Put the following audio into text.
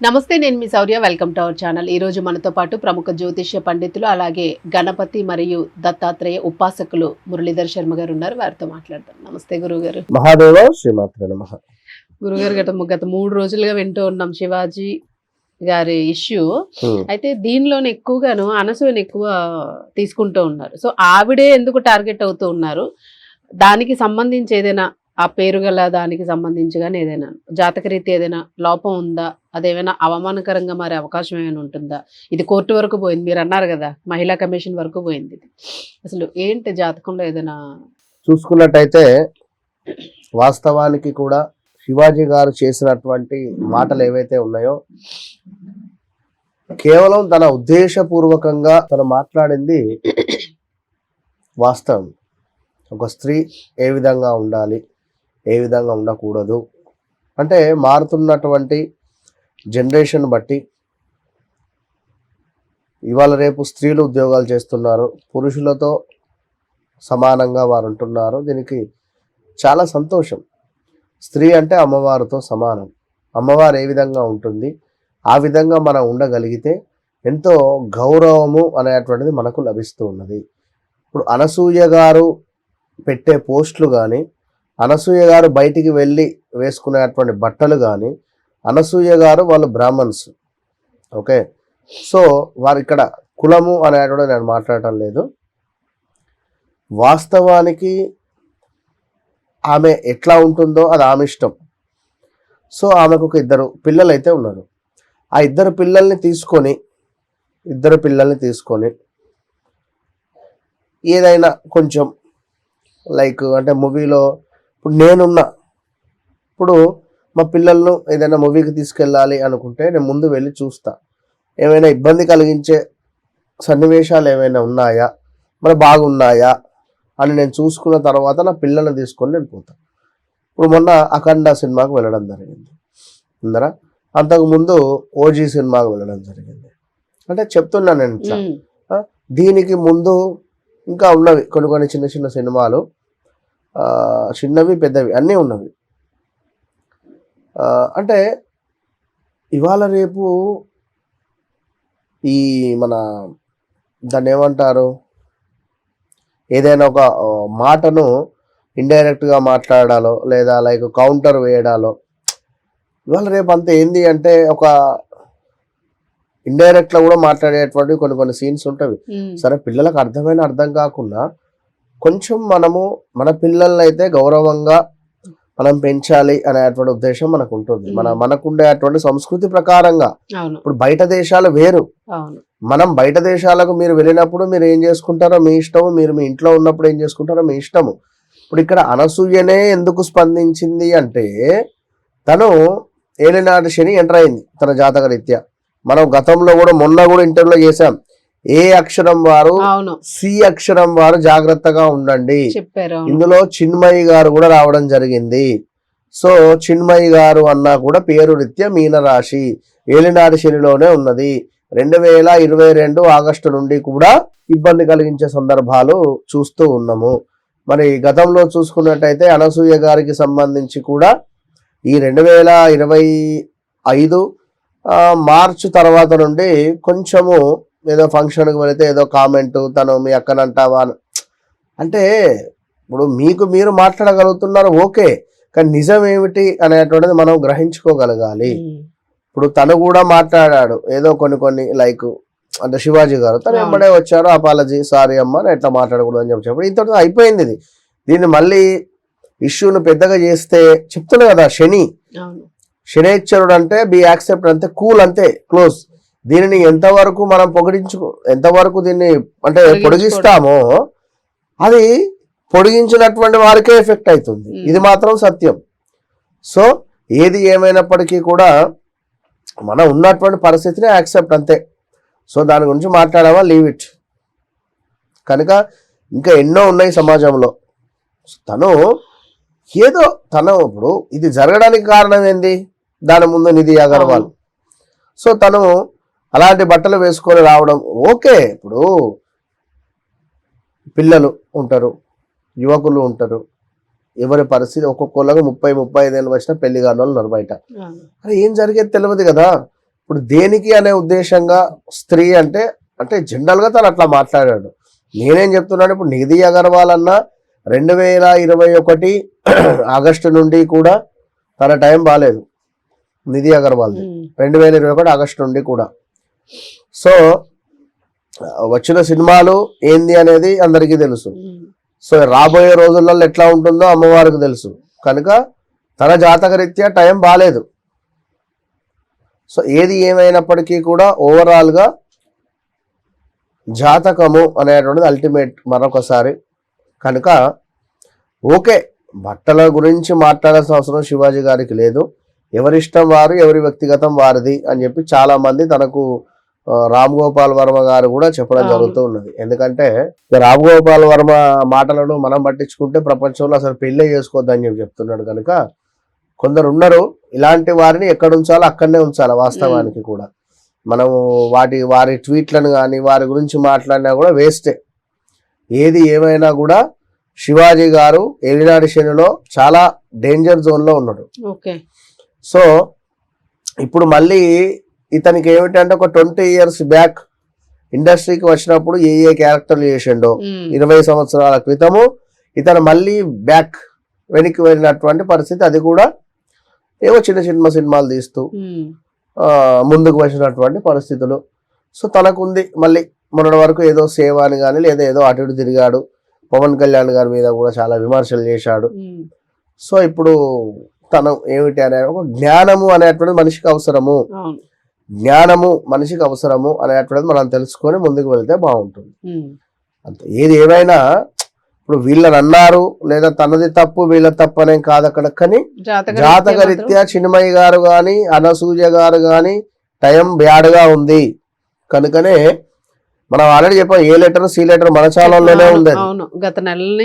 నమస్తే, నేను మీ Shaurya. Welcome to our channel. ఈ రోజు మనతో పాటు ప్రముఖ జ్యోతిష్య పండితులు అలాగే గణపతి మరియు దత్తాత్రేయ ఉపాసకులు మురళీధర్ శర్మ గారు ఉన్నారు. వారితో మాట్లాడతాం. నమస్తే గురుగారు. మహాదేవ శ్రీమాత్రే నమః. గురుగారు, గత 3 రోజులుగా వింటూ ఉన్నాం శివాజీ గారి ఇష్యూ. అయితే దీనిలోనే ఎక్కువగాను అనసూయని ఎక్కువ తీసుకుంటూ ఉన్నారు. సో ఆవిడే ఎందుకు టార్గెట్ అవుతూ ఉన్నారు? దానికి సంబంధించి ఏదైనా ఆ పేరు గల దానికి సంబంధించి కానీ ఏదైనా జాతకరీతి ఏదైనా లోపం ఉందా? అదేమైనా అవమానకరంగా మారే అవకాశం ఏమైనా ఉంటుందా? ఇది కోర్టు వరకు పోయింది, మీరు అన్నారు కదా, మహిళా కమిషన్ వరకు పోయింది. ఇది అసలు ఏంటి జాతకంలో ఏదైనా చూసుకున్నట్టయితే వాస్తవానికి కూడా శివాజీ గారు చేసినటువంటి మాటలు ఏవైతే ఉన్నాయో కేవలం తన ఉద్దేశపూర్వకంగా తను మాట్లాడింది వాస్తవం. ఒక స్త్రీ ఏ విధంగా ఉండాలి, ఏ విధంగా ఉండకూడదు అంటే మారుతున్నటువంటి జనరేషన్ బట్టి ఇవాళ రేపు స్త్రీలు ఉద్యోగాలు చేస్తున్నారు, పురుషులతో సమానంగా వారు ఉంటున్నారు. దీనికి చాలా సంతోషం. స్త్రీ అంటే అమ్మవారితో సమానం. అమ్మవారు ఏ విధంగా ఉంటుంది ఆ విధంగా మనం ఉండగలిగితే ఎంతో గౌరవము అనేటువంటిది మనకు లభిస్తూ ఉన్నది. ఇప్పుడు అనసూయ గారు పెట్టే పోస్టులు కానీ, అనసూయ గారు బయటికి వెళ్ళి వేసుకునేటువంటి బట్టలు కానీ, అనసూయ గారు వాళ్ళు బ్రాహ్మణ్స్, ఓకే. సో వారు ఇక్కడ కులము అనేటువంటి నేను మాట్లాడటం లేదు. వాస్తవానికి ఆమె ఎట్లా ఉంటుందో అది ఆమె ఇష్టం. సో ఆమెకు ఒక 2 పిల్లలు అయితే ఉన్నారు. ఆ 2 పిల్లల్ని తీసుకొని ఏదైనా కొంచెం లైక్ అంటే మూవీలో ఇప్పుడు నేనున్నా, ఇప్పుడు మా పిల్లలను ఏదైనా మూవీకి తీసుకెళ్ళాలి అనుకుంటే నేను ముందు వెళ్ళి చూస్తా, ఏమైనా ఇబ్బంది కలిగించే సన్నివేశాలు ఏమైనా ఉన్నాయా, మరి బాగున్నాయా అని నేను చూసుకున్న తర్వాత నా పిల్లల్ని తీసుకొని వెళ్ళిపోతాను. ఇప్పుడు మొన్న అఖండ సినిమాకు వెళ్ళడం జరిగింది అందరా, అంతకుముందు ఓజీ సినిమాకు వెళ్ళడం జరిగింది. అంటే చెప్తున్నాను నేను ఇట్లా. దీనికి ముందు ఇంకా ఉన్నవి కొన్ని చిన్న చిన్న సినిమాలు, చిన్నవి పెద్దవి అన్నీ ఉన్నవి. అంటే ఇవాళ రేపు ఈ మన దాన్ని ఏమంటారు, ఏదైనా ఒక మాటను ఇండైరెక్ట్గా మాట్లాడాలో లేదా లైక్ కౌంటర్ వేయడాలో ఇవాళ రేపు అంతా ఏంది అంటే ఒక ఇండైరెక్ట్లో కూడా మాట్లాడేటువంటి కొన్ని సీన్స్ ఉంటాయి. సరే, పిల్లలకు అర్థం కాకుండా కొంచెం మనము మన పిల్లల్ని అయితే గౌరవంగా మనం పెంచాలి అనేటువంటి ఉద్దేశం మనకు ఉంటుంది. మనకుండేటువంటి సంస్కృతి ప్రకారంగా. ఇప్పుడు బయట దేశాలు వేరు, మనం బయట దేశాలకు మీరు వెళ్ళినప్పుడు మీరు ఏం చేసుకుంటారో మీ ఇష్టము, మీరు మీ ఇంట్లో ఉన్నప్పుడు ఏం చేసుకుంటారో మీ ఇష్టము. ఇప్పుడు ఇక్కడ అనసూయనే ఎందుకు స్పందించింది అంటే తను ఏలినాటి శని ఎంటర్ అయింది తన జాతక రీత్యా. మనం గతంలో కూడా మొన్న కూడా ఇంటర్వ్యూలో చేసాం, ఏ అక్షరం వారు సి అక్షరం వారు జాగ్రత్తగా ఉండండి. ఇందులో చిన్మయి గారు కూడా రావడం జరిగింది. సో చిన్మయి గారు అన్నా కూడా పేరు రీత్యా మీనరాశి ఏలినాటి శనిలోనే ఉన్నది. 2022 ఆగస్టు నుండి కూడా ఇబ్బంది కలిగించే సందర్భాలు చూస్తూ ఉన్నాము. మరి గతంలో చూసుకున్నట్టయితే అనసూయ గారికి సంబంధించి కూడా ఈ 2025 మార్చి తర్వాత నుండి కొంచెము ఏదో ఫంక్షన్కి వెళితే ఏదో కామెంట్, తను మీ అక్కనంటావా అంటే ఇప్పుడు మీకు మీరు మాట్లాడగలుగుతున్నారు, ఓకే, కానీ నిజం ఏమిటి అనేటువంటిది మనం గ్రహించుకోగలగాలి. ఇప్పుడు తను కూడా మాట్లాడాడు ఏదో కొన్ని లైక్ అంటే శివాజీ గారు తను ఎమ్మడే వచ్చారు, అపాలజీ, సారీ అమ్మ ఎట్లా మాట్లాడకూడదు అని చెప్పి ఇంత అయిపోయింది ఇది. దీన్ని మళ్ళీ ఇష్యూను పెద్దగా చేస్తే చెప్తున్నా కదా, శనేశ్వరుడు అంటే బి యాక్సెప్ట్ అంతే, కూల్ అంతే, క్లోజ్. దీనిని ఎంతవరకు మనం ఎంతవరకు దీన్ని అంటే పొడిగిస్తామో అది పొడిగించినటువంటి వారికే ఎఫెక్ట్ అవుతుంది. ఇది మాత్రం సత్యం. సో ఏది ఏమైనప్పటికీ కూడా మనం ఉన్నటువంటి పరిస్థితిని యాక్సెప్ట్ అంతే. సో దాని గురించి మాట్లాడామా, లీవ్ ఇట్. కనుక ఇంకా ఎన్నో ఉన్నాయి సమాజంలో. తను ఇప్పుడు ఇది జరగడానికి కారణం ఏంది, దాని ముందు నిధి అగర్వాల్. సో తను అలాంటి బట్టలు వేసుకొని రావడం ఓకే. ఇప్పుడు పిల్లలు ఉంటారు, యువకులు ఉంటారు, ఎవరి పరిస్థితి ఒక్కొక్కళ్ళకు 30-35 ఏళ్ళు వచ్చినా పెళ్లి కాని వాళ్ళు ఉన్నారు బయట. అది ఏం జరిగేది తెలియదు కదా. ఇప్పుడు దేనికి అనే ఉద్దేశంగా స్త్రీ అంటే అంటే జనరల్ గా తను అట్లా మాట్లాడాడు. నేనేం చెప్తున్నాను, ఇప్పుడు నిధి అగర్వాల్ అన్న 2021 ఆగస్టు నుండి కూడా తన టైం బాగాలేదు. నిధి అగర్వాల్ 2021 ఆగస్టు నుండి కూడా. సో వచ్చిన సినిమాలు ఏంది అనేది అందరికీ తెలుసు. సో రాబోయే రోజులలో ఎట్లా ఉంటుందో అమ్మవారికి తెలుసు కనుక తన జాతకరీత్యా టైం బాగాలేదు. సో ఏది ఏమైనప్పటికీ కూడా ఓవరాల్ గా జాతకము అనేటువంటిది అల్టిమేట్ మరొకసారి. కనుక ఓకే, బట్టల గురించి మాట్లాడాల్సిన అవసరం శివాజీ గారికి లేదు. ఎవరిష్టం వారు, ఎవరి వ్యక్తిగతం వారిది అని చెప్పి చాలా మంది తనకు రామ్ గోపాల్ వర్మ గారు కూడా చెప్పడం జరుగుతూ ఉన్నది. ఎందుకంటే రామ్ గోపాల్ వర్మ మాటలను మనం పట్టించుకుంటే ప్రపంచంలో అసలు పెళ్ళే చేసుకోవద్దని చెప్పి చెప్తున్నాడు. కనుక కొందరు ఉన్నారు ఇలాంటి వారిని ఎక్కడ ఉంచాలో అక్కడనే ఉంచాలి. వాస్తవానికి కూడా మనము వారి ట్వీట్లను కానీ వారి గురించి మాట్లాడినా కూడా వేస్టే. ఏది ఏమైనా కూడా శివాజీ గారు ఏలినాటి శనిలో చాలా డేంజర్ జోన్ లో ఉన్నాడు. సో ఇప్పుడు మళ్ళీ ఇతనికి ఏమిటంటే ఒక 20 years బ్యాక్ ఇండస్ట్రీకి వచ్చినప్పుడు ఏ క్యారెక్టర్లు చేసిండో 20 సంవత్సరాల క్రితము ఇతను మళ్ళీ బ్యాక్ వెనక్కి వెళ్ళినటువంటి పరిస్థితి. అది కూడా ఏవో చిన్న చిన్న సినిమాలు తీస్తూ ముందుకు వచ్చినటువంటి పరిస్థితులు. సో తనకుంది మళ్ళీ మొన్నటి వరకు ఏదో సేవ అని కానీ లేదా ఏదో అటు ఇటు తిరిగాడు. పవన్ కళ్యాణ్ గారి మీద కూడా చాలా విమర్శలు చేశాడు. సో ఇప్పుడు తను ఏమిటి అనే ఒక జ్ఞానము అనేటువంటి మనిషికి అవసరము, జ్ఞానము మనిషికి అవసరము అనేటువంటిది మనం తెలుసుకొని ముందుకు వెళ్తే బాగుంటుంది. అంతే. ఏది ఏమైనా ఇప్పుడు వీళ్ళని అన్నారు లేదా తనది తప్పు వీళ్ళ తప్పు అనేం కాదు అక్కడ. కానీ జాతకరీత్యా చిన్మయి గారు గాని అనసూయ గారు గాని టైం బ్యాడ్ గా ఉంది కనుకనే మనం ఆల్రెడీ చెప్పాం. ఏ లెటర్ సి లెటర్ మన ఛానల్లోనే ఉంది. గత నెల